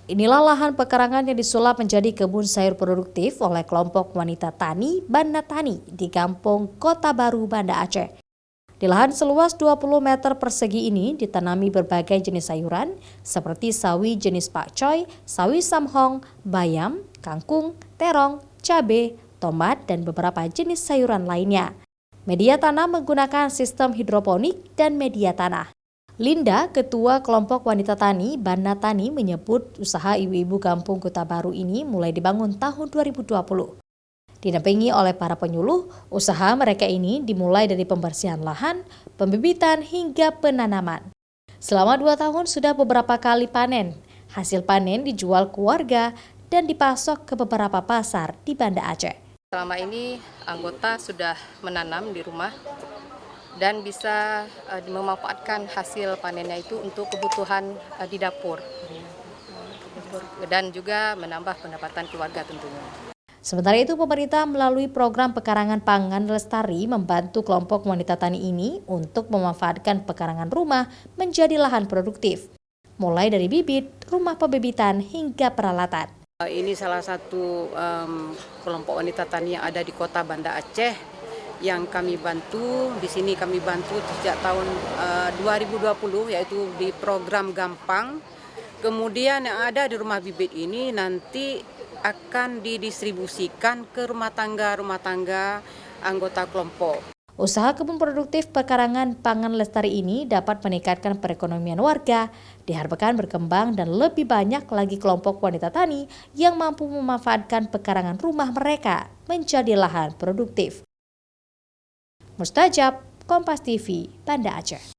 Inilah lahan pekarangan yang disulap menjadi kebun sayur produktif oleh kelompok wanita tani Banda Tani di Kampung Kota Baru, Banda Aceh. Di lahan seluas 20 meter persegi ini ditanami berbagai jenis sayuran seperti sawi jenis pakcoy, sawi samhong, bayam, kangkung, terong, cabai, tomat, dan beberapa jenis sayuran lainnya. Media tanam menggunakan sistem hidroponik dan media tanah. Linda, ketua kelompok wanita tani Banda Tani, menyebut usaha ibu-ibu Kampung Kota Baru ini mulai dibangun tahun 2020. Didampingi oleh para penyuluh, usaha mereka ini dimulai dari pembersihan lahan, pembibitan hingga penanaman. Selama 2 tahun sudah beberapa kali panen. Hasil panen dijual ke warga dan dipasok ke beberapa pasar di Banda Aceh. Selama ini anggota sudah menanam di rumah dan bisa memanfaatkan hasil panennya itu untuk kebutuhan di dapur dan juga menambah pendapatan keluarga tentunya. Sementara itu, pemerintah melalui program pekarangan pangan lestari membantu kelompok wanita tani ini untuk memanfaatkan pekarangan rumah menjadi lahan produktif, mulai dari bibit, rumah pembibitan, hingga peralatan. Ini salah satu kelompok wanita tani yang ada di Kota Banda Aceh yang kami bantu. Di sini kami bantu sejak tahun 2020, yaitu di program Gampang. Kemudian yang ada di rumah bibit ini nanti akan didistribusikan ke rumah tangga anggota kelompok. Usaha kebun produktif pekarangan pangan lestari ini dapat meningkatkan perekonomian warga, diharapkan berkembang dan lebih banyak lagi kelompok wanita tani yang mampu memanfaatkan pekarangan rumah mereka menjadi lahan produktif. Mustajab, Kompas TV, Banda Aceh.